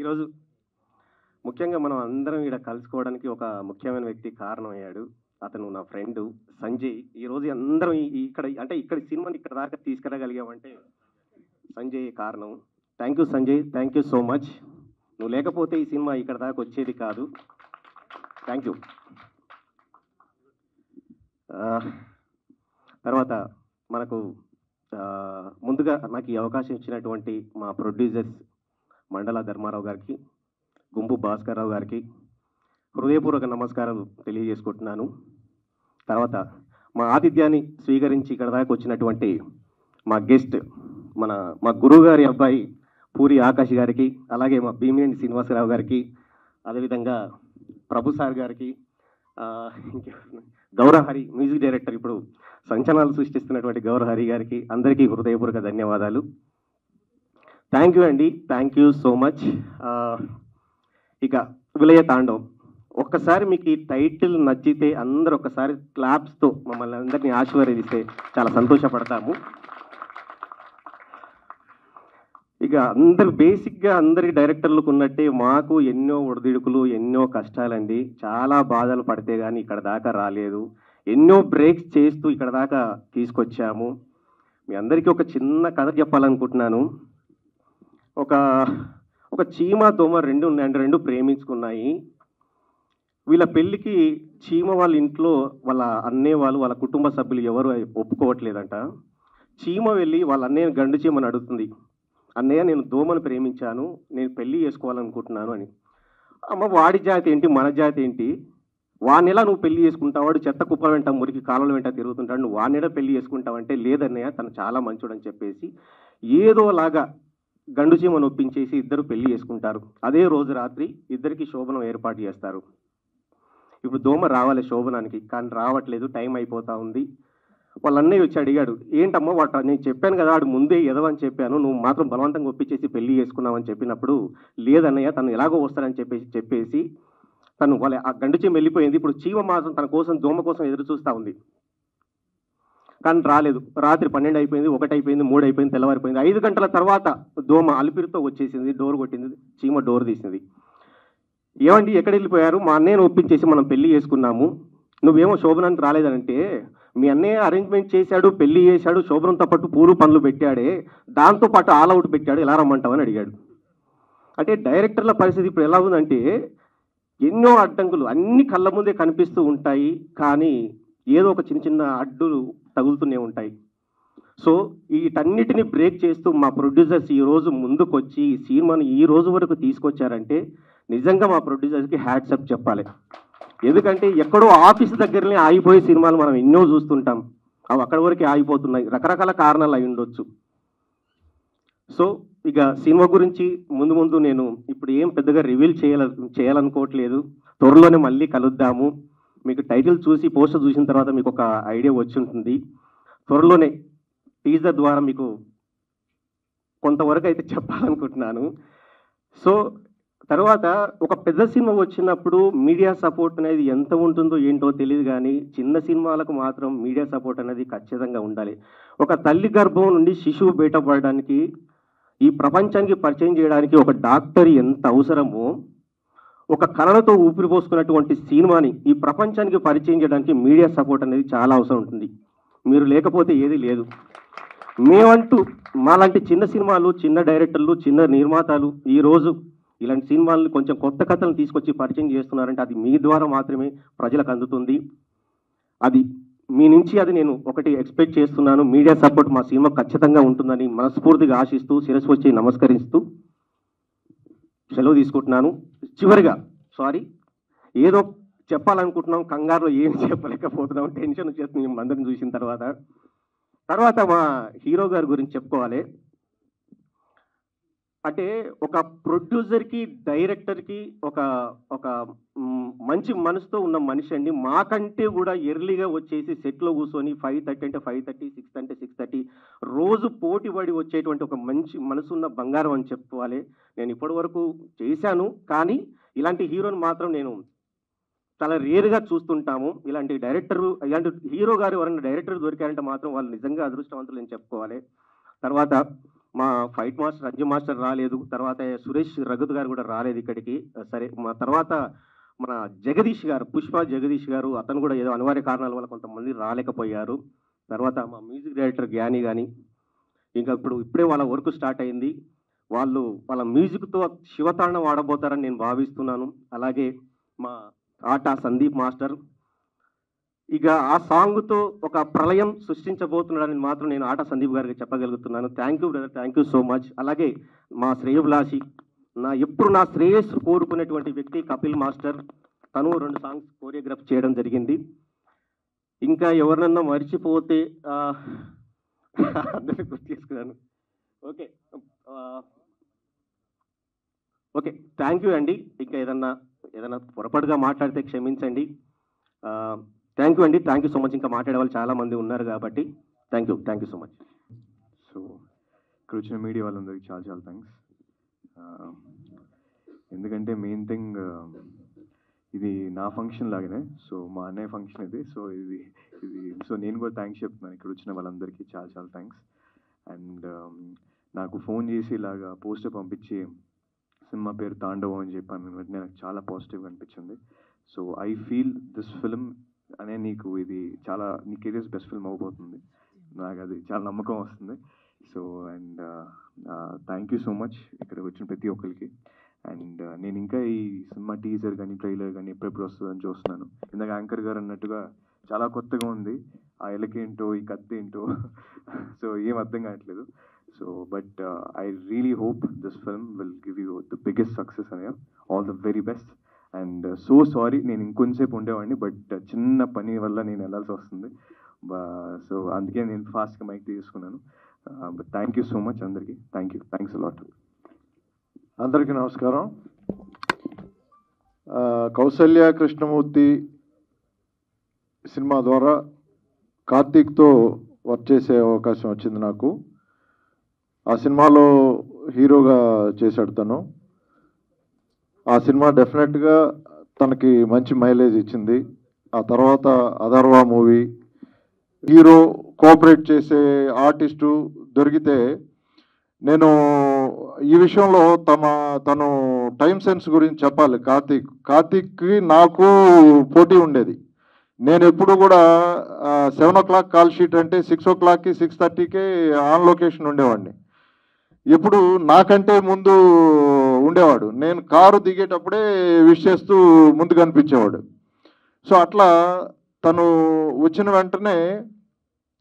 ఈరోజు ముఖ్యంగా మనం అందరం ఇక్కడ కలుసుకోవడానికి ఒక ముఖ్యమైన వ్యక్తి కారణమయ్యాడు. అతను నా ఫ్రెండు సంజయ్. ఈరోజు అందరం ఇక్కడ సినిమాని ఇక్కడ దాకా తీసుకురాగలిగామంటే సంజయ్ కారణం. Thank you Sanjay, thank you so much. నువ్వు లేకపోతే ఈ సినిమా ఇక్కడ దాకా వచ్చేది కాదు. Thank you. తర్వాత మనకు ముందుగా నాకు ఈ అవకాశం ఇచ్చినటువంటి మా ప్రొడ్యూసర్స్ మండల ధర్మారావు గారికి, గుంపు భాస్కర్రావు గారికి హృదయపూర్వక నమస్కారాలు తెలియజేసుకుంటున్నాను. తర్వాత మా ఆతిథ్యాన్ని స్వీకరించి ఇక్కడ దాకా వచ్చినటువంటి మా గెస్ట్ మా గురువు గారి అబ్బాయి పూరి ఆకాష్ గారికి, అలాగే మా భీమినేని శ్రీనివాసరావు గారికి, అదేవిధంగా ప్రభు సార్ గారికి, గౌరహరి మ్యూజిక్ డైరెక్టర్, ఇప్పుడు సంచలనాలు సృష్టిస్తున్నటువంటి గౌరహరి గారికి అందరికీ హృదయపూర్వక ధన్యవాదాలు. థ్యాంక్ యూ అండి, థ్యాంక్ యూ సో మచ్. ఇక విలయ తాండవం, ఒక్కసారి మీకు ఈ టైటిల్ నచ్చితే అందరూ ఒక్కసారి క్లాప్స్తో మమ్మల్ని అందరినీ ఆశీర్వదిస్తే చాలా సంతోషపడతాము. ఇక బేసిక్గా అందరి డైరెక్టర్లకు ఉన్నట్టే మాకు ఎన్నో ఒడిదుడుకులు, ఎన్నో కష్టాలండి. చాలా బాధలు పడితే కానీ ఇక్కడ దాకా రాలేదు. ఎన్నో బ్రేక్స్ చేస్తూ ఇక్కడ దాకా తీసుకొచ్చాము. మీ అందరికీ ఒక చిన్న కథ చెప్పాలనుకుంటున్నాను. ఒక చీమ దోమ రెండు ఉన్నాయండి, రెండు ప్రేమించుకున్నాయి. వీళ్ళ పెళ్ళికి చీమ వాళ్ళ ఇంట్లో వాళ్ళ అన్నయ్య వాళ్ళు, వాళ్ళ కుటుంబ సభ్యులు ఎవరు ఒప్పుకోవట్లేదంట. చీమ వెళ్ళి వాళ్ళ అన్నయ్య గండు చీమని అడుగుతుంది, అన్నయ్య నేను దోమను ప్రేమించాను, నేను పెళ్ళి చేసుకోవాలనుకుంటున్నాను అని. అమ్మ వాడి జాతి ఏంటి మన జాతి ఏంటి, వానెలా నువ్వు పెళ్లి చేసుకుంటావు, వాడు చెత్త కుప్ప వెంట మురికి కాలువల వెంట తిరుగుతుంటాడు, నువ్వు వానెలా పెళ్లి చేసుకుంటావంటే లేదన్నయ్య తను చాలా మంచోడని చెప్పేసి ఏదోలాగా గండు చీమను ఒప్పించేసి ఇద్దరు పెళ్లి చేసుకుంటారు. అదే రోజు రాత్రి ఇద్దరికి శోభనం ఏర్పాటు చేస్తారు. ఇప్పుడు దోమ రావాలి శోభనానికి, కానీ రావట్లేదు, టైం అయిపోతా ఉంది. వాళ్ళ అన్నయ్య వచ్చి అడిగాడు, ఏంటమ్మా వాట నేను చెప్పాను కదా వాడు ముందే ఎదవని చెప్పాను, నువ్వు మాత్రం బలవంతంగా ఒప్పించేసి పెళ్లి చేసుకున్నావని చెప్పినప్పుడు లేదన్నయ్య తను ఎలాగో వస్తాడని చెప్పేసి తను ఆ గండు చీమ వెళ్ళిపోయింది. ఇప్పుడు చీమ మాత్రం తన కోసం దోమ కోసం ఎదురు చూస్తూ ఉంది, కానీ రాలేదు. రాత్రి 12 అయిపోయింది, 1 అయిపోయింది, 3 అయిపోయింది, తెల్లవారిపోయింది. 5 గంటల తర్వాత దోమ అలిపిరితో వచ్చేసింది, డోర్ కొట్టింది. చీమ డోర్ తీసింది. ఏమండి ఎక్కడ వెళ్ళిపోయారు, మా అన్నయ్యను ఒప్పించేసి మనం పెళ్లి చేసుకున్నాము, నువ్వేమో శోభనానికి రాలేదనంటే, మీ అన్నయ్య అరేంజ్మెంట్ చేశాడు, పెళ్లి చేశాడు, శోభనంతో పాటు పూలు పనులు పెట్టాడే, దాంతోపాటు ఆల్ అవుట్ పెట్టాడు, ఎలా రమ్మంటావని అడిగాడు. అంటే డైరెక్టర్ల పరిస్థితి ఇప్పుడు ఎలా ఉందంటే, ఎన్నో అడ్డంకులు అన్ని కళ్ళ ముందే కనిపిస్తూ ఉంటాయి, కానీ ఏదో ఒక చిన్న చిన్న అడ్డులు తగులుతూనే ఉంటాయి. సో వీటన్నిటిని బ్రేక్ చేస్తూ మా ప్రొడ్యూసర్స్ ఈరోజు ముందుకొచ్చి ఈ సినిమాని ఈ రోజు వరకు తీసుకొచ్చారంటే నిజంగా మా ప్రొడ్యూసర్స్కి హ్యాట్సప్ చెప్పాలి. ఎందుకంటే ఎక్కడో ఆఫీస్ దగ్గరనే ఆగిపోయే సినిమాలు మనం ఎన్నో చూస్తుంటాం, అవి అక్కడి వరకే ఆగిపోతున్నాయి. రకరకాల కారణాలు అయి ఉండొచ్చు. సో ఇక సినిమా గురించి ముందు నేను ఇప్పుడు ఏం పెద్దగా రివీల్ చేయాలనుకోవట్లేదు. త్వరలోనే మళ్ళీ కలుద్దాము. మీకు టైటిల్ చూసి పోస్టర్ చూసిన తర్వాత మీకు ఒక ఐడియా వచ్చి ఉంటుంది. త్వరలోనే టీజర్ ద్వారా మీకు కొంతవరకు అయితే చెప్పాలనుకుంటున్నాను. సో తర్వాత ఒక పెద్ద సినిమా వచ్చినప్పుడు మీడియా సపోర్ట్ అనేది ఎంత ఉంటుందో ఏంటో తెలియదు, కానీ చిన్న సినిమాలకు మాత్రం మీడియా సపోర్ట్ అనేది ఖచ్చితంగా ఉండాలి. ఒక తల్లి గర్భం నుండి శిశువు బయటపడడానికి, ఈ ప్రపంచానికి పరిచయం చేయడానికి ఒక డాక్టర్ ఎంత అవసరమో, ఒక కళలతో ఊపిరి పోసుకున్నటువంటి సినిమాని ఈ ప్రపంచానికి పరిచయం చేయడానికి మీడియా సపోర్ట్ అనేది చాలా అవసరం ఉంటుంది. మీరు లేకపోతే ఏది లేదు. మేమంటూ మాలాంటి చిన్న సినిమాలు, చిన్న డైరెక్టర్లు, చిన్న నిర్మాతలు ఈరోజు ఇలాంటి సినిమాలను కొంచెం కొత్త కథలను తీసుకొచ్చి పరిచయం చేస్తున్నారంటే అది మీ ద్వారా మాత్రమే ప్రజలకు అందుతుంది. అది మీ నుంచి అది నేను ఒకటి ఎక్స్పెక్ట్ చేస్తున్నాను. మీడియా సపోర్ట్ మా సినిమా ఖచ్చితంగా ఉంటుందని మనస్ఫూర్తిగా ఆశిస్తూ శిరస్సు వచ్చి నమస్కరిస్తూ సెలవు తీసుకుంటున్నాను. చివరిగా సారీ, ఏదో చెప్పాలనుకుంటున్నాం, కంగారులో ఏం చెప్పలేకపోతున్నాం, టెన్షన్ వచ్చేస్తుంది అందరిని చూసిన తర్వాత మా హీరో గారి గురించి చెప్పుకోవాలి. అంటే ఒక ప్రొడ్యూసర్కి, డైరెక్టర్కి ఒక మంచి మనసుతో ఉన్న మనిషి అండి. మాకంటే కూడా ఎర్లీగా వచ్చేసి సెట్లో కూర్చొని 5:30 అంటే 5:30, 6 అంటే 6:30 రోజు పోటీ పడి వచ్చేటువంటి ఒక మంచి మనసున్న బంగారం అని చెప్పుకోవాలి. నేను ఇప్పటి వరకు చేశాను, కానీ ఇలాంటి హీరోని మాత్రం నేను చాలా రేరుగా చూస్తుంటాము. ఇలాంటి హీరో గారు ఎవరైనా డైరెక్టర్ దొరికారంటే మాత్రం వాళ్ళు నిజంగా అదృష్టవంతులు అని చెప్పుకోవాలి. తర్వాత మా ఫైట్ మాస్టర్ అంజు మాస్టర్ రాలేదు, తర్వాత సురేష్ రఘుత్ గారు కూడా రాలేదు ఇక్కడికి. సరే, మా తర్వాత మన జగదీష్ గారు, పుష్ప జగదీష్ గారు, అతను కూడా ఏదో అనివార్య కారణాల వల్ల కొంతమంది రాలేకపోయారు. తర్వాత మా మ్యూజిక్ డైరెక్టర్ జ్ఞాని కానీ, ఇంకా ఇప్పుడే వాళ్ళ వర్క్ స్టార్ట్ అయింది. వాళ్ళు వాళ్ళ మ్యూజిక్తో శివతాండం ఆడబోతారని నేను భావిస్తున్నాను. అలాగే మా ఆట సందీప్ మాస్టర్ ఇక ఆ సాంగ్తో ఒక ప్రళయం సృష్టించబోతున్నాడని మాత్రం నేను ఆట సందీప్ గారికి చెప్పగలుగుతున్నాను. Thank you brother, thank you so much. అలాగే మా శ్రేయభిలాషి, ఎప్పుడు నా శ్రేయస్సు కోరుకునేటువంటి వ్యక్తి కపిల్ మాస్టర్, తను 2 సాంగ్స్ కోరియోగ్రాఫ్ చేయడం జరిగింది. ఇంకా ఎవరినన్నా మర్చిపోతే అందరినీ గుర్తు చేసుకున్నాను. ఓకే ఓకే, థ్యాంక్ యూ అండి. ఇంకా ఏదన్నా పొరపాటుగా మాట్లాడితే క్షమించండి. థ్యాంక్ యూ అండి, థ్యాంక్ యూ సో మచ్. ఇంకా మాట్లాడే వాళ్ళు చాలామంది ఉన్నారు కాబట్టి thank you so much. So ఇక్కడ వచ్చిన మీడియా వాళ్ళందరికీ చాలా చాలా థ్యాంక్స్. ఎందుకంటే మెయిన్ థింగ్ ఇది నా ఫంక్షన్ లాగానే, సో మా అన్నయ్య ఫంక్షన్ ఇది. సో నేను కూడా థ్యాంక్స్ చెప్తున్నాను ఇక్కడ వచ్చిన వాళ్ళందరికీ చాలా చాలా థ్యాంక్స్. అండ్ నాకు ఫోన్ చేసి ఇలాగా పోస్టర్ పంపించి సినిమా పేరు తాండవం అని చెప్పాను వెంటనే నాకు చాలా పాజిటివ్గా అనిపించింది. So I feel this film అనే నీ కెరియర్స్ బెస్ట్ ఫిల్మ్ అవ్వబోతుంది, నాకు అది చాలా నమ్మకం వస్తుంది. So and thank you so much ఇక్కడ వచ్చిన ప్రతి ఒక్కరికి. అండ్ నేను ఇంకా ఈ సినిమా టీజర్ కానీ ట్రైలర్ కానీ ఎప్పుడెప్పుడు వస్తుందని చూస్తున్నాను. ఇందాక యాంకర్ గారు అన్నట్టుగా చాలా కొత్తగా ఉంది, ఆ ఎలకేంటో ఈ కత్తి ఏంటో సో ఏం అర్థం కావట్లేదు. So but I really hope this film will give you the biggest success అనే, all the very best. And so sorry, నేను ఇంకొంచెంసేపు ఉండేవాడిని బట్ చిన్న పని వల్ల నేను వెళ్ళాల్సి వస్తుంది. సో అందుకే నేను ఫాస్ట్గా మైక్ తీసుకున్నాను. But thank you so much అందరికీ, థ్యాంక్స్ అలాట్. అందరికీ నమస్కారం. కౌసల్య కృష్ణమూర్తి సినిమా ద్వారా కార్తీక్తో వర్క్ చేసే అవకాశం వచ్చింది నాకు. ఆ సినిమాలో హీరోగా చేశాడు తను. ఆ సినిమా డెఫినెట్గా తనకి మంచి మైలేజ్ ఇచ్చింది. ఆ తర్వాత అథర్వ మూవీ, హీరో కోఆపరేట్ చేసే ఆర్టిస్టు దొరికితే, నేను ఈ విషయంలో తను టైం సెన్స్ గురించి చెప్పాలి. కార్తీక్కి నాకు పోటీ ఉండేది. నేను ఎప్పుడు కూడా 7 o'clock కాల్ షీట్ అంటే 6 o'clockకి 6:30కే ఆన్ లొకేషన్ ఉండేవాడిని. ఎప్పుడు నాకంటే ముందు ఉండేవాడు. నేను కారు దిగేటప్పుడే విష్ చేస్తూ ముందు కనిపించేవాడు. సో అట్లా తను వచ్చిన వెంటనే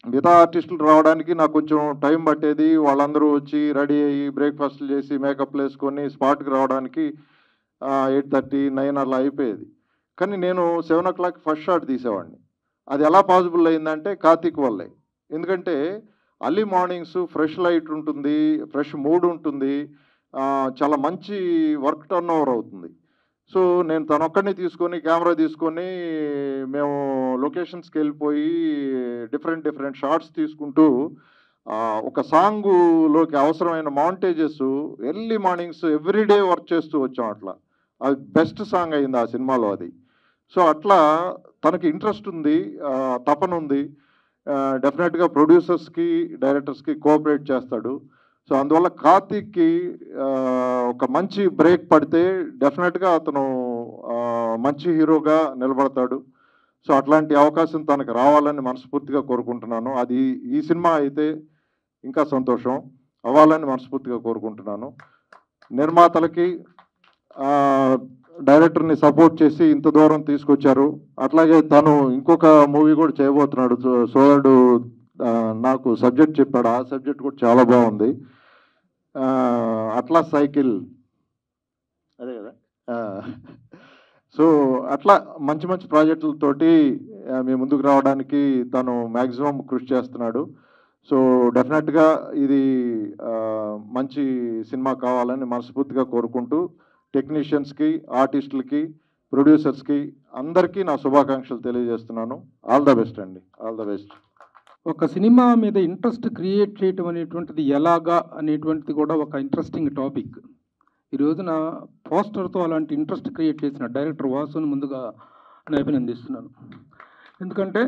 మిగతా ఆర్టిస్టులు రావడానికి నాకు కొంచెం టైం పట్టేది. వాళ్ళందరూ వచ్చి రెడీ అయ్యి బ్రేక్ఫాస్ట్లు చేసి మేకప్లు వేసుకొని స్పాట్కి రావడానికి 8:30, 9 అలా అయిపోయేది. కానీ నేను 7 o'clock ఫస్ట్ షాట్ తీసేవాడిని. అది ఎలా పాసిబుల్ అయిందంటే కార్తీక్ వల్లే. ఎందుకంటే అర్లీ మార్నింగ్స్ ఫ్రెష్ లైట్ ఉంటుంది, ఫ్రెష్ మూడ్ ఉంటుంది, చాలా మంచి వర్క్ టర్న్ ఓవర్ అవుతుంది. సో నేను తనొక్కడిని తీసుకొని కెమెరా తీసుకొని మేము లొకేషన్స్కి వెళ్ళిపోయి డిఫరెంట్ షార్ట్స్ తీసుకుంటూ ఒక సాంగులోకి అవసరమైన montages early mornings everyday work చేస్తూ వచ్చాం. అట్లా అది బెస్ట్ సాంగ్ అయింది ఆ సినిమాలో అది. సో అట్లా తనకి ఇంట్రెస్ట్ ఉంది, తపన ఉంది. డెఫినెట్గా ప్రొడ్యూసర్స్కి డైరెక్టర్స్కి కోఆపరేట్ చేస్తాడు. సో అందువల్ల కార్తీక్కి ఒక మంచి బ్రేక్ పడితే డెఫినెట్గా అతను మంచి హీరోగా నిలబడతాడు. సో అట్లాంటి అవకాశం తనకు రావాలని మనస్ఫూర్తిగా కోరుకుంటున్నాను. అది ఈ సినిమా అయితే ఇంకా సంతోషం, అవ్వాలని మనస్ఫూర్తిగా కోరుకుంటున్నాను. నిర్మాతలకి డైరెక్టర్ని సపోర్ట్ చేసి ఇంత దూరం తీసుకొచ్చారు. అట్లాగే తను ఇంకొక మూవీ కూడా చేయబోతున్నాడు. సోదరుడు నాకు సబ్జెక్ట్ చెప్పాడు, ఆ సబ్జెక్ట్ కూడా చాలా బాగుంది. అట్లా సైకిల్ అదే కదా. సో అట్లా మంచి మంచి ప్రాజెక్టులతోటి మీ ముందుకు రావడానికి తను మ్యాక్సిమం కృషి చేస్తున్నాడు. సో డెఫినెట్గా ఇది మంచి సినిమా కావాలని మనస్ఫూర్తిగా కోరుకుంటూ టెక్నీషియన్స్కి, ఆర్టిస్టులకి, ప్రొడ్యూసర్స్కి అందరికీ నా శుభాకాంక్షలు తెలియజేస్తున్నాను. ఆల్ ద బెస్ట్ అండి, ఆల్ ద బెస్ట్. ఒక సినిమా మీద ఇంట్రెస్ట్ క్రియేట్ చేయటం అనేటువంటిది ఎలాగా అనేటువంటిది కూడా ఒక ఇంట్రెస్టింగ్ టాపిక్. ఈ రోజున పోస్టర్తో అలాంటి ఇంట్రెస్ట్ క్రియేట్ చేసిన డైరెక్టర్ వాసుని ముందుగా నేను అభినందిస్తున్నాను. ఎందుకంటే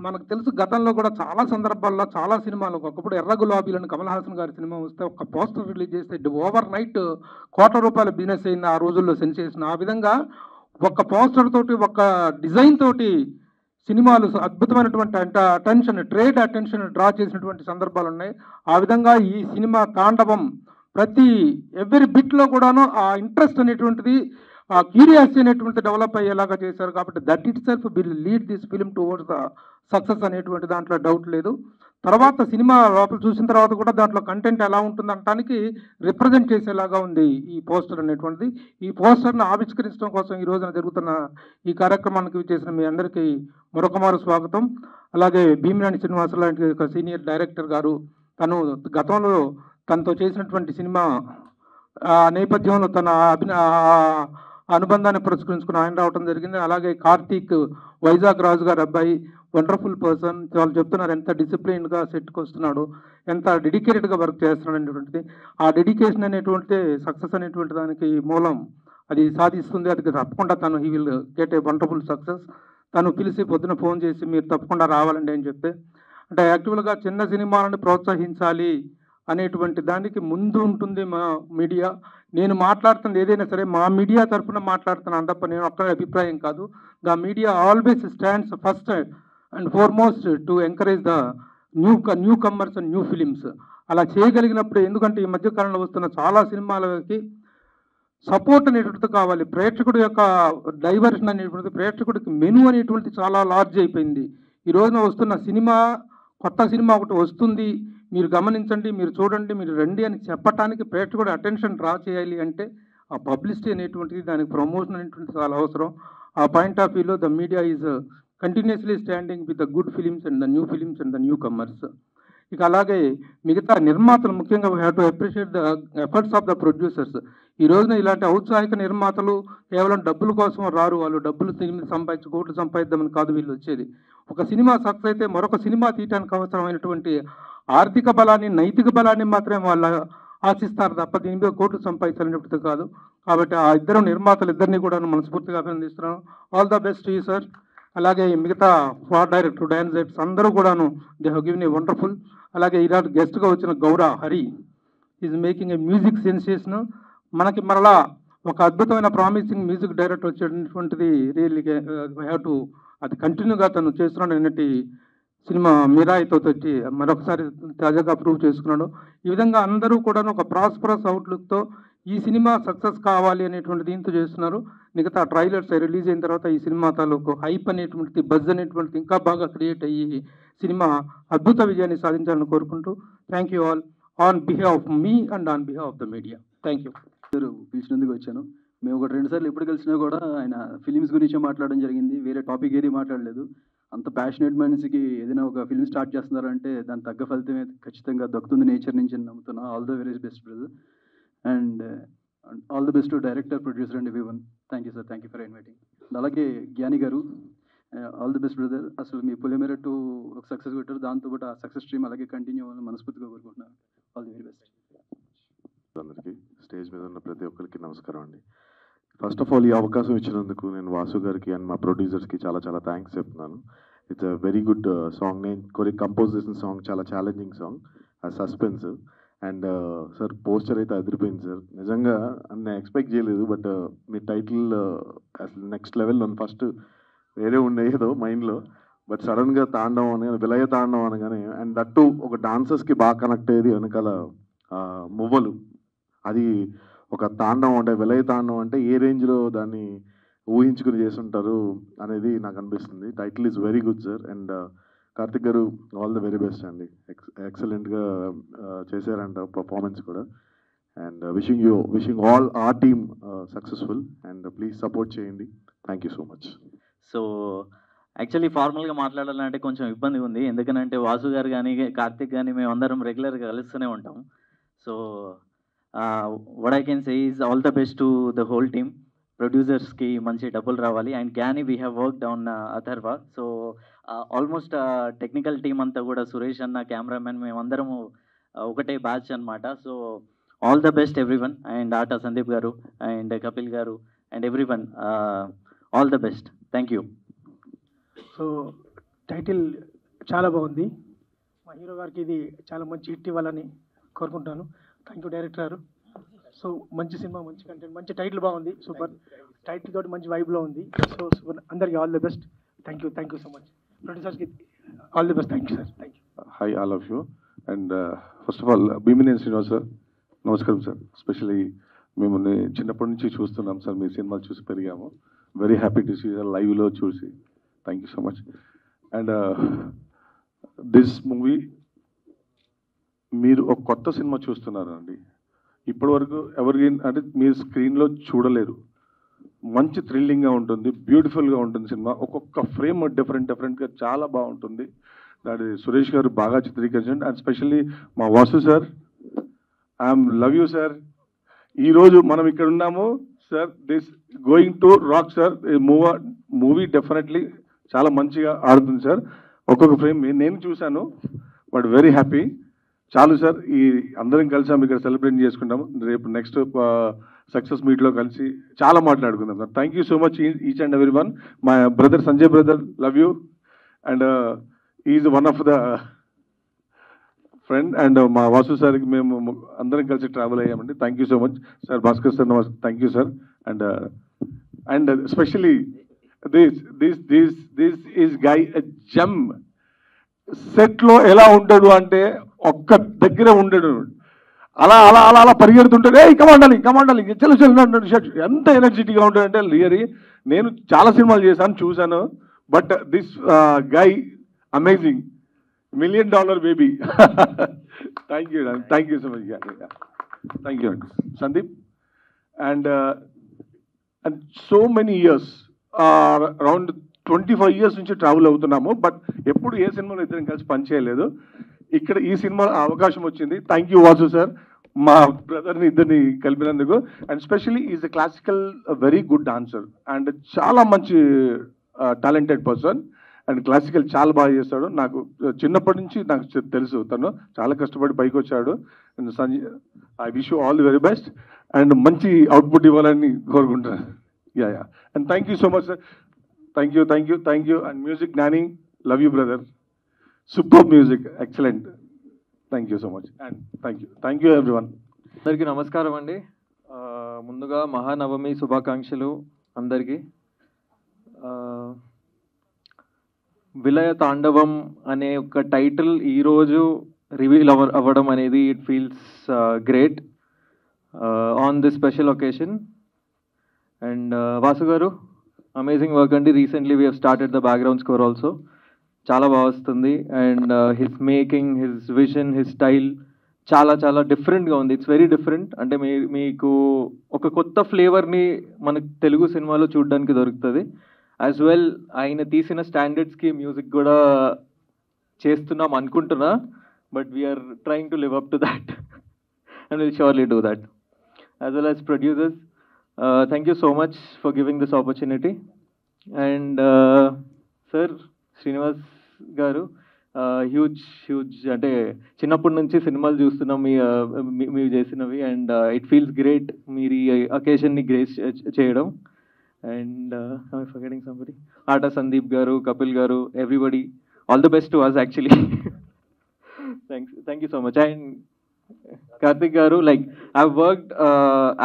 మనకు తెలుసు గతంలో కూడా చాలా సందర్భాల్లో చాలా సినిమాలు ఒకప్పుడు ఎర్ర గులాబీలను కమల్ హాసన్ గారి సినిమా వస్తే ఒక పోస్టర్ రిలీజ్ చేస్తే ఓవర్ నైట్ ₹1,00,00,000 బిజినెస్ అయింది ఆ రోజుల్లో సెన్సేషన్. ఆ విధంగా ఒక పోస్టర్ తోటి ఒక డిజైన్ తోటి సినిమాలు అద్భుతమైనటువంటి ట్రేడ్ అటెన్షన్ డ్రా చేసినటువంటి సందర్భాలు ఉన్నాయి. ఆ విధంగా ఈ సినిమా తాండవం ప్రతి ఎవ్రీ బిట్లో కూడాను ఆ ఇంట్రెస్ట్ అనేటువంటిది ఆ క్యూరియాసిటీ అనేటువంటి డెవలప్ అయ్యేలాగా చేశారు. కాబట్టి that it self will lead this film towards the success అనేటువంటి దాంట్లో డౌట్ లేదు. తర్వాత సినిమా లోపల చూసిన తర్వాత కూడా దాంట్లో కంటెంట్ ఎలా ఉంటుంది అనడానికి రిప్రజెంట్ చేసేలాగా ఉంది ఈ పోస్టర్ అనేటువంటిది. ఈ పోస్టర్ను ఆవిష్కరించడం కోసం ఈ రోజున జరుగుతున్న ఈ కార్యక్రమానికి చేసిన మీ అందరికీ మరొకమారు స్వాగతం. అలాగే భీమినేని శ్రీనివాస లాంటి ఒక సీనియర్ డైరెక్టర్ గారు తను గతంలో తనతో చేసినటువంటి సినిమా నేపథ్యంలో తన అనుబంధాన్ని పురస్కరించుకుని ఆయన రావడం జరిగింది. అలాగే కార్తీక్ వైజాగ్ రాజు గారి అబ్బాయి వండర్ఫుల్ పర్సన్. వాళ్ళు చెప్తున్నారు ఎంత డిసిప్లిన్గా సెట్కి వస్తున్నాడు, ఎంత డెడికేటెడ్గా వర్క్ చేస్తున్నాడు అనేటువంటిది. ఆ డెడికేషన్ అనేటువంటి సక్సెస్ అనేటువంటి దానికి మూలం అది సాధిస్తుంది. అది తప్పకుండా తను he will get a wonderful success. తను పిలిచి పొద్దున ఫోన్ చేసి మీరు తప్పకుండా రావాలండి అని చెప్తే, అంటే యాక్చువల్గా చిన్న సినిమాలను ప్రోత్సహించాలి అనేటువంటి దానికి ముందు ఉంటుంది మా మీడియా. నేను మాట్లాడుతున్నది ఏదైనా సరే మా మీడియా తరఫున మాట్లాడుతున్నాను తప్ప నేను ఒక్క అభిప్రాయం కాదు. The media always stands first and foremost to encourage the new commerce and new films. అలా చేయగలిగినప్పుడు, ఎందుకంటే ఈ మధ్యకాలంలో వస్తున్న చాలా సినిమాలకి సపోర్ట్ అనేటువంటిది కావాలి. ప్రేక్షకుడి యొక్క డైవర్షన్ అనేటువంటిది, ప్రేక్షకుడికి మెను అనేటువంటిది చాలా లార్జ్ అయిపోయింది. ఈ రోజున వస్తున్న సినిమా, కొత్త సినిమా ఒకటి వస్తుంది, మీరు గమనించండి, మీరు చూడండి, మీరు రండి అని చెప్పటానికి ప్రేక్షకుడు అటెన్షన్ డ్రా చేయాలి అంటే ఆ పబ్లిసిటీ అనేటువంటిది, దానికి ప్రమోషన్ అనేటువంటిది చాలా అవసరం. ఆ పాయింట్ ఆఫ్ వ్యూలో the media is continuously standing with the good films and the new films and the new comers. ఇక అలాగే మిగతా నిర్మాతలు ముఖ్యంగా we have to appreciate the efforts of the producers. ఈ రోజున ఇలాంటి ఔత్సాహిక నిర్మాతలు కేవలం డబ్బుల కోసం రారు. వాళ్ళు డబ్బులు సంపాదించి కోట్లు సంపాదిద్దామని కాదు వీళ్ళు వచ్చేది. ఒక సినిమా సక్సెస్ అయితే మరొక సినిమా తీయడానికి అవసరమైనటువంటి ఆర్థిక బలాన్ని, నైతిక బలాన్ని మాత్రమే వాళ్ళు ఆశిస్తారు తప్ప దీని మీద కోట్లు సంపాదించాలనేది కాదు. కాబట్టి ఆ ఇద్దరు నిర్మాతలు ఇద్దరిని కూడా మనస్ఫూర్తిగా అభినందిస్తున్నాను. All the best you sir. అలాగే మిగతా ఫార్ డైరెక్టర్ డాన్సర్స్ అందరూ కూడాను they have given a wonderful. అలాగే ఈనాడు గెస్ట్గా వచ్చిన Gaura Hari is making a music sensation. మనకి మరలా ఒక అద్భుతమైన ప్రామిసింగ్ మ్యూజిక్ డైరెక్టర్ వచ్చేటటువంటిది రియల్లీ వీ హ్యావ్ టు అది కంటిన్యూగా తను చేస్తున్నాడు. నిన్నటి సినిమా మిరాయితో వచ్చి మరొకసారి తాజాగా ప్రూవ్ చేసుకున్నాడు. ఈ విధంగా అందరూ కూడా ఒక ప్రాస్పరస్ అవుట్లుక్తో ఈ సినిమా సక్సెస్ కావాలి అనేటువంటి దీంతో చేస్తున్నారు. మిగతా ట్రైలర్స్ రిలీజ్ అయిన తర్వాత ఈ సినిమా తాలూకు హైప్ అనేటువంటిది, బజ్ అనేటువంటిది ఇంకా బాగా క్రియేట్ అయ్యి సినిమా అద్భుత విజయాన్ని సాధించాలని కోరుకుంటూ thank you all on behalf me and on behalf of the media. Thank you. పిలిచినందుకు వచ్చాను. మేము ఒక 2 సార్లు ఎప్పుడు కలిసినా కూడా ఆయన ఫిలిమ్స్ గురించే మాట్లాడడం జరిగింది, వేరే టాపిక్ ఏది మాట్లాడలేదు. అంత ప్యాషనేట్ మనిషికి ఏదైనా ఒక ఫిల్మ్ స్టార్ట్ చేస్తున్నారంటే దాని తగ్గ ఫలితమే ఖచ్చితంగా దక్కుతుంది నేచర్ నుంచి నమ్ముతున్నా. All the very best brother and all the best to director, producer and everyone. Thank you sir, thank you for inviting. అలాగే జ్ఞాని గారు ఆల్ ది బెస్ట్ బ్రదర్. అసలు మీ పొలిమేర టు ఒక సక్సెస్ పెట్టారు, దాంతోపాటు ఆ సక్సెస్ స్ట్రీమ్ అలాగే కంటిన్యూ అవ్వాలని మనస్ఫూర్తిగా కోరుకుంటున్నాను. All the very best. అందరికీ స్టేజ్ మీద ఉన్న ప్రతి ఒక్కరికి నమస్కారం అండి. ఫస్ట్ ఆఫ్ ఆల్ ఈ అవకాశం ఇచ్చినందుకు నేను వాసు గారికి అండ్ మా ప్రొడ్యూసర్స్కి చాలా చాలా థ్యాంక్స్ చెప్తున్నాను. It's a very good song. నేను కంపోజ్ చేసిన సాంగ్ చాలా ఛాలెంజింగ్ సాంగ్, ఆ సస్పెన్స్. అండ్ సార్ పోస్టర్ అయితే అదిరిపోయింది సార్. నిజంగా నేను ఎక్స్పెక్ట్ చేయలేదు, బట్ మీ టైటిల్ అసలు నెక్స్ట్ లెవెల్లో ఫస్ట్ వేరే ఉండే ఏదో మైండ్లో, బట్ సడన్గా తాండవం అనగానే, విలయ తాండవం అనగానే, అండ్ దట్టు ఒక డాన్సర్స్కి బాగా కనెక్ట్ అయ్యేది వెనకాల మువ్వలు. అది ఒక తాండవం అంటే, విలయ తాండవం అంటే ఏ రేంజ్లో దాన్ని ఊహించుకుని చేస్తుంటారు అనేది నాకు అనిపిస్తుంది. Title is very good sir. And Karthik గారు ఆల్ ద వెరీ బెస్ట్ అండి. ఎక్సలెంట్గా చేశారంట పర్ఫార్మెన్స్ కూడా. And wishing all our team successful and please support చేయండి. Thank you so much. So actually ఫార్మల్గా మాట్లాడాలంటే కొంచెం ఇబ్బంది ఉంది, ఎందుకనంటే వాసు గారు కానీ కార్తిక్ కానీ మేమందరం రెగ్యులర్గా కలుస్తూనే ఉంటాం. So what I can say is all the best to the whole team. ప్రొడ్యూసర్స్కి మంచి డబ్బులు రావాలి. And Gnani we have worked on Atharva. So almost technical team అంతా కూడా సురేష్ అన్న, కెమెరామెన్, మేమందరము ఒకటే బ్యాచ్ అనమాట. So all the best everyone. And Aata Sandeep గారు అండ్ కపిల్ గారు and everyone all the best. Thank you. So title చాలా బాగుంది. మా హీరో గారికి ఇది చాలా మంచి హిట్ ఇవ్వాలని కోరుకుంటాను. థ్యాంక్ యూ డైరెక్టర్ గారు. సో మంచి సినిమా, మంచి కంటెంట్, మంచి టైటిల్ బాగుంది, సూపర్ టైటిల్ తోటి మంచి వైబ్లో ఉంది. సో సూపర్, అందరికీ all the best. Thank you so much. ప్రొడ్యూసర్స్కి all the best. Thank you sir. Thank you. Hi, all of you. And first of all, Bhimineni Srinivas sir, నమస్కారం సార్. ఎస్పెషలీ మేము చిన్నప్పటి నుంచి చూస్తున్నాం సార్, మీ సినిమాలు చూసి పెరిగాము. Very happy to see sir లైవ్లో చూసి. Thank you so much. And this movie మీరు ఒక కొత్త సినిమా చూస్తున్నారండి. ఇప్పటివరకు ఎవరికి అంటే మీరు స్క్రీన్లో చూడలేరు. మంచి థ్రిల్లింగ్గా ఉంటుంది, బ్యూటిఫుల్గా ఉంటుంది సినిమా. ఒక్కొక్క ఫ్రేమ్ డిఫరెంట్గా చాలా బాగుంటుంది. దాని సురేష్ గారు బాగా చిత్రీకరించండి. అండ్ స్పెషల్లీ మా Vasu sir, I'm love you sir. ఈరోజు మనం ఇక్కడ ఉన్నాము sir, this going to rock sir. Movie definitely చాలా మంచిగా ఆడుతుంది సార్. ఒక్కొక్క ఫ్రేమ్ నేను చూశాను, బట్ వెరీ హ్యాపీ. చాలు సార్, ఈ అందరం కలిసాము ఇక్కడ సెలబ్రేట్ చేసుకుంటాము. రేపు నెక్స్ట్ సక్సెస్ మీట్లో కలిసి చాలా మాట్లాడుకుందాం sir. Thank you so much each and every one. My brother Sanjay brother, love you. And is one of the friend. And మా వాసు సార్కి మేము అందరం కలిసి ట్రావెల్ అయ్యామండి. Thank you so much sir. Bhaskar sir, thank you sir. And specially this is guy gem. సెట్లో ఎలా ఉంటాడు అంటే ఒక్క దగ్గర ఉండడు, అలా అలా అలా అలా పరిగెడుతుంటాడు. ఏ కమాండాలి చెల్లు ఎంత ఎనర్జెటిక్గా ఉంటాడంటే రియరీ. నేను చాలా సినిమాలు చేశాను, చూశాను, but this guy amazing. $1 million baby. Thank you so much. Thank you Sandeep. And so many years, around 25 years నుంచి ట్రావెల్ అవుతున్నాము, బట్ ఎప్పుడు ఏ సినిమాలో ఇద్దరం కలిసి పనిచేయలేదు. ఇక్కడ ఈ సినిమా అవకాశం వచ్చింది. థ్యాంక్ యూ వాసు సార్, మా బ్రదర్ని ఇద్దరిని కలిపినందుకు. And specially is a classical very good dancer and చాలా మంచి టాలెంటెడ్ పర్సన్. అండ్ క్లాసికల్ చాలా బాగా చేస్తాడు. నాకు చిన్నప్పటి నుంచి నాకు తెలుసు, తను చాలా కష్టపడి పైకి వచ్చాడు. And Sanjay, I wish you all the very best and మంచి అవుట్పుట్ ఇవ్వాలని కోరుకుంటున్నాను. Yeah. And thank you so much sir. Thank you. And music Gnani, love you brother. Super music, excellent. Thank you so much and thank you everyone. అందరికీ నమస్కారం అండి. ముందుగా మహానవమి శుభాకాంక్షలు అందరికీ. విలయ తాండవం అనే ఒక టైటిల్ ఈరోజు రివీల్ అవ్వడం అనేది it feels great on this special occasion. And Vasu garu, amazing work అండి. Recently we have started the background score also. చాలా బాగా వస్తుంది. And his making, his vision, his style చాలా చాలా డిఫరెంట్గా ఉంది. It's very different. అంటే మీకు ఒక కొత్త ఫ్లేవర్ని మనకు తెలుగు సినిమాలో చూడడానికి దొరుకుతుంది. యాజ్ వెల్ ఆయన తీసిన స్టాండర్డ్స్కి మ్యూజిక్ కూడా చేస్తున్నాం అనుకుంటున్నా, but we're trying to live up to that and will surely do that. As well as producers, thank you so much for giving this opportunity. And sir Srinivas garu, huge అంటే చిన్నప్పటి నుంచి సినిమాలు చూస్తున్నాం మీరు చేసినవి. అండ్ ఇట్ ఫీల్స్ గ్రేట్ మీరు ఈ అకేషన్ని గ్రేస్ చేయడం. అండ్ ఫర్గెటింగ్ సంబడి, ఆట Sandeep garu, Kapil garu, everybody, all the best to us actually. Thank you so much. And Karthik garu, like I worked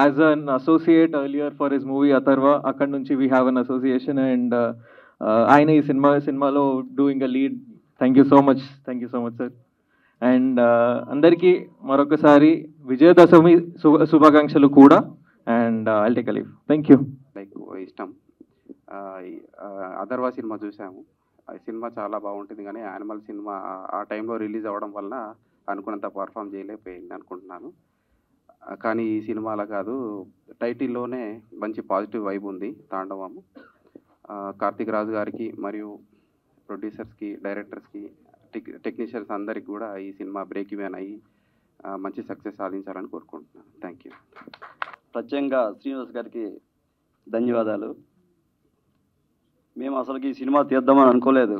as an associate earlier for his movie Atharva. అక్కడ నుంచి we have an association. And ఆయన ఈ సినిమాలో doing a lead. Thank you so much sir. And అందరికీ మరొకసారి విజయదశమి శుభాకాంక్షలు కూడా. And I'll take a leave. Thank you. Like ఇష్టం. అథర్వ సినిమా చూసాము. ఆ సినిమా చాలా బాగుంటుంది, కానీ యానిమల్ సినిమా ఆ టైంలో రిలీజ్ అవ్వడం వలన అనుకున్నంత పర్ఫామ్ చేయలేకపోయింది అనుకుంటున్నాను. కానీ ఈ సినిమా అలా కాదు, టైటిల్లోనే మంచి పాజిటివ్ వైబ్ ఉంది. తాండవము కార్తిక్ రాజు గారికి మరియు ప్రొడ్యూసర్స్కి, డైరెక్టర్స్కి, టెక్నీషియన్స్ అందరికి కూడా ఈ సినిమా బ్రేక్ ఈవెన్ అయ్యి మంచి సక్సెస్ సాధించాలని కోరుకుంటున్నాను. Thank you. ప్రత్యేకంగా శ్రీనివాస్ గారికి ధన్యవాదాలు. మేము అసలుకి ఈ సినిమా తీద్దామని అనుకోలేదు.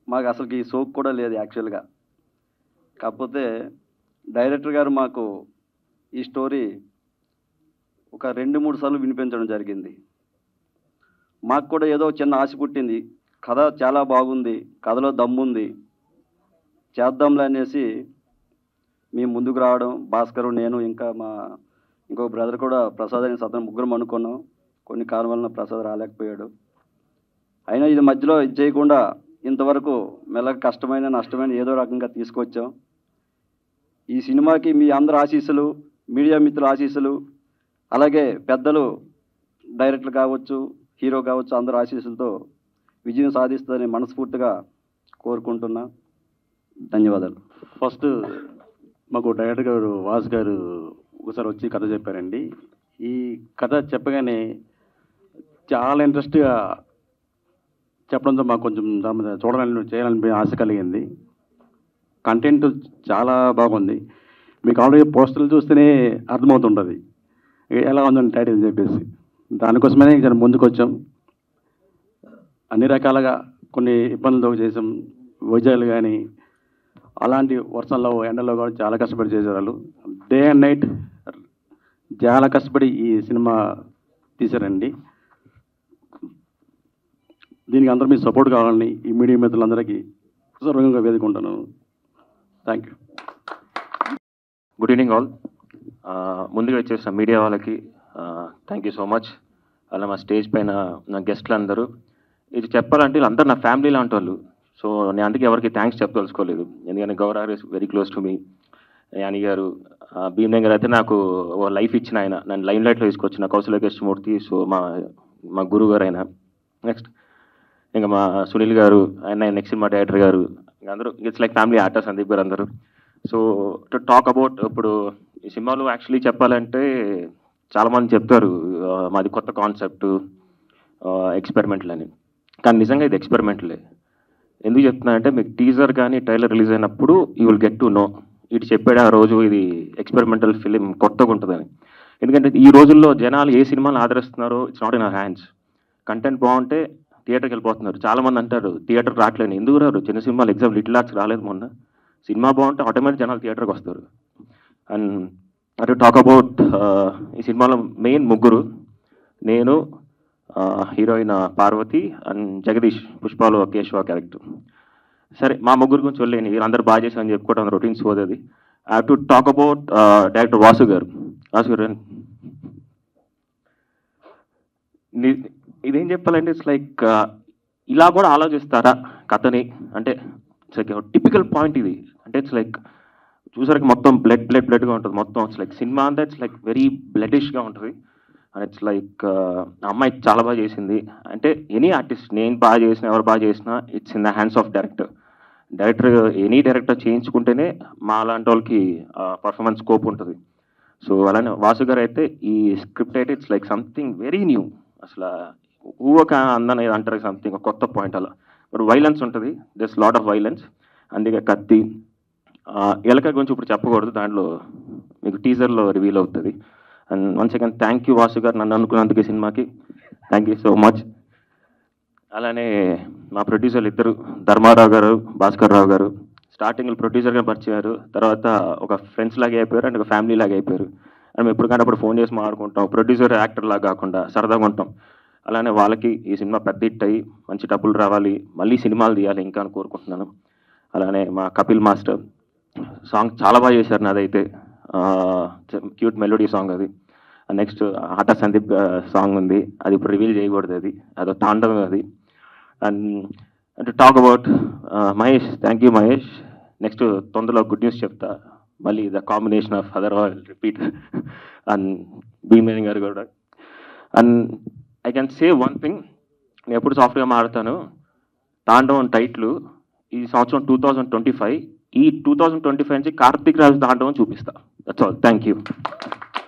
మాకు అసలుకి ఈ సోక్ కూడా లేదు యాక్చువల్గా. కాకపోతే డైరెక్టర్ గారు మాకు ఈ స్టోరీ ఒక 2-3 సార్లు వినిపించడం జరిగింది. మాకు కూడా ఏదో చిన్న ఆశ పుట్టింది. కథ చాలా బాగుంది, కథలో దమ్ముంది, చేద్దాంలే అనేసి మేము ముందుకు రావడం, భాస్కరు, నేను, ఇంకా మా ఇంకొక బ్రదర్ కూడా ప్రసాద్ అనే అతను ముగ్గురం అనుకున్నాం. కొన్ని కారణాల వలన ప్రసాద్ రాలేకపోయాడు. అయినా ఇది మధ్యలో ఇది చేయకుండా ఇంతవరకు మెల్లగా కష్టమైన నష్టమైన ఏదో రకంగా తీసుకొచ్చాం. ఈ సినిమాకి మీ అందరి ఆశీస్సులు, మీడియా మిత్రుల ఆశీస్సులు, అలాగే పెద్దలు డైరెక్టర్ కావచ్చు, హీరో కావచ్చు, అందరి ఆశీస్సులతో విజయం సాధిస్తుందని మనస్ఫూర్తిగా కోరుకుంటున్నా. ధన్యవాదాలు. ఫస్ట్ మాకు డైరెక్టర్ గారు వాసు గారు ఒకసారి వచ్చి కథ చెప్పారండి. ఈ కథ చెప్పగానే చాలా ఇంట్రెస్ట్గా చెప్పడంతో మాకు కొంచెం చూడాలని చేయాలని ఆశ కలిగింది. కంటెంట్ చాలా బాగుంది. మీకు ఆల్రెడీ పోస్టర్లు చూస్తేనే అర్థమవుతుంటుంది ఎలా ఉందని టైటిల్ అని చెప్పేసి. దానికోసమే జర ముందుకు వచ్చాం. అన్ని రకాలుగా కొన్ని ఇబ్బందులతో చేసాం. వైద్యాలు కానీ అలాంటి వర్షంలో ఎండలో కూడా చాలా కష్టపడి చేసేవాళ్ళు. డే అండ్ నైట్ చాలా కష్టపడి ఈ సినిమా తీశారండి. దీనికి అందరూ మీ సపోర్ట్ కావాలని ఈ మీడియా మిత్రులందరికీ సర్వంగా వేడుకుంటున్నాను. Thank you. Good evening all. ముందుగా వచ్చేసిన మీడియా వాళ్ళకి థ్యాంక్ యూ సో మచ్. అలా మా స్టేజ్ పైన నా గెస్ట్లు అందరూ, ఇది చెప్పాలంటే వీళ్ళందరూ నా ఫ్యామిలీ లాంటి వాళ్ళు. సో నేను అందుకే ఎవరికి థ్యాంక్స్ చెప్పదలుచుకోలేదు. ఎందుకంటే Gaurav is very close to me. యాని గారు, భీమేం గారు అయితే నాకు ఓ లైఫ్ ఇచ్చిన ఆయన, నన్ను లైమ్ లైట్లో తీసుకొచ్చిన కౌశల్య కృష్ణమూర్తి. సో మా గురువు గారు ఆయన. నెక్స్ట్ ఇంకా మా సునీల్ గారు, ఆయన నెక్స్ట్ సినిమా డైరెక్టర్ గారు, ఇంకా అందరూ it's like family artist, Sandeep గారు అందరూ. సో టు టాక్ అబౌట్ ఇప్పుడు ఈ సినిమాలో యాక్చువల్లీ చెప్పాలంటే చాలామంది చెప్తారు మాది కొత్త కాన్సెప్ట్, ఎక్స్పెరిమెంట్లు అని. కానీ నిజంగా ఇది ఎక్స్పెరిమెంట్లే. ఎందుకు చెప్తున్నానంటే మీకు టీజర్ కానీ ట్రైలర్ రిలీజ్ అయినప్పుడు you will get to know ఇటు చెప్పాడు ఆ రోజు ఇది ఎక్స్పెరిమెంటల్ ఫిలిం కొత్తగా ఉంటుందని. ఎందుకంటే ఈ రోజుల్లో జనాలు ఏ సినిమాలు ఆదరిస్తున్నారో it's not in our hands. Content బాగుంటే థియేటర్కి వెళ్ళిపోతున్నారు. చాలామంది అంటారు థియేటర్ రావట్లేదు, ఎందుకు రారు? చిన్న సినిమాలు ఎగ్జామ్ లిటిల్ ఆర్ట్స్ రాలేదు మొన్న. సినిమా బాగుంటే ఆటోమేటిక్ జనాలు థియేటర్కి వస్తారు. అండ్ అటు టాక్ అబౌట్ ఈ సినిమాలో మెయిన్ ముగ్గురు, నేను, హీరోయిన్ పార్వతి అండ్ జగదీష్, పుష్పాలో కేశవ క్యారెక్టర్. సరే మా ముగ్గురు గురించి వెళ్ళలేని వీళ్ళందరూ బాగా చేశారని చెప్పుకోవడం రొటీన్స్ పోతుంది. I have to talk about director Vasu గారు. వాసు గారు ఇదేం చెప్పాలంటే ఇట్స్ లైక్ ఇలా కూడా ఆలోచిస్తారా కథని అంటే ఇట్స్ లైక్ టిపికల్ పాయింట్ ఇది. అంటే ఇట్స్ లైక్ చూసరికి మొత్తం బ్లడ్గా ఉంటుంది మొత్తం. ఇట్స్ లైక్ సినిమా అంతా ఇట్స్ లైక్ వెరీ బ్లడిష్గా ఉంటుంది. అండ్ ఇట్స్ లైక్ అమ్మాయి చాలా బాగా చేసింది. అంటే ఎనీ ఆర్టిస్ట్, నేను బాగా చేసిన ఎవరు బాగా చేసినా it's in the hands of director. Any director చేయించుకుంటేనే మా లాంటి వాళ్ళకి పర్ఫార్మెన్స్ స్కోప్ ఉంటుంది. సో అలానే వాసు గారు అయితే ఈ స్క్రిప్ట్ అయితే it's like something very new. అసలు ఊవక అందని అంటారు సంథింగ్ కొత్త పాయింట్ అలా. బట్ వైలెన్స్ ఉంటుంది, దస్ లాట్ ఆఫ్ వైలెన్స్. అందుకే కత్తి ఎలక గురించి ఇప్పుడు చెప్పకూడదు, దాంట్లో మీకు టీజర్లో రివీల్ అవుతుంది. And once again thank you Vasu గారు నన్ను అనుకున్నందుకు సినిమాకి. Thank you so much. అలానే మా ప్రొడ్యూసర్లు ఇద్దరు, ధర్మారావు గారు, భాస్కర్ రావు గారు. స్టార్టింగ్లో ప్రొడ్యూసర్గా పరిచయారు, తర్వాత ఒక ఫ్రెండ్స్ లాగా అయిపోయారు అండ్ ఒక ఫ్యామిలీ లాగా అయిపోయారు. అండ్ మేము ఎప్పుడు అప్పుడు ఫోన్ చేసి మాట్లాడుకుంటాం, ప్రొడ్యూసర్ యాక్టర్ లాగా కాకుండా సరదాగా ఉంటాం. అలానే వాళ్ళకి ఈ సినిమా పెద్ద హిట్ అయ్యి మంచి డబ్బులు రావాలి, మళ్ళీ సినిమాలు తీయాలి ఇంకా అని కోరుకుంటున్నాను. అలానే మా కపిల్ మాస్టర్ సాంగ్ చాలా బాగా చేశారు. నాదైతే క్యూట్ మెలోడీ సాంగ్ అది. నెక్స్ట్ ఆట సందీప్ సాంగ్ ఉంది, అది ఇప్పుడు రివీల్ చేయకూడదు, అదో తాండవం అది. And talk about Mahesh. Thank you Mahesh. Next తొందరలో గుడ్ న్యూస్ చెప్తా, మళ్ళీ the combination of other all repeat. And Bhimeni గారు కూడా. And I can say one thing, నేను ఎప్పుడు సాఫ్ట్గా మాట్లాడతాను, తాండవం టైటిల్ ఈ సంవత్సరం 2025, ఈ 2025 నుంచి కార్తీక్ రాజ్ తాండవం చూపిస్తా. That's all. Thank you.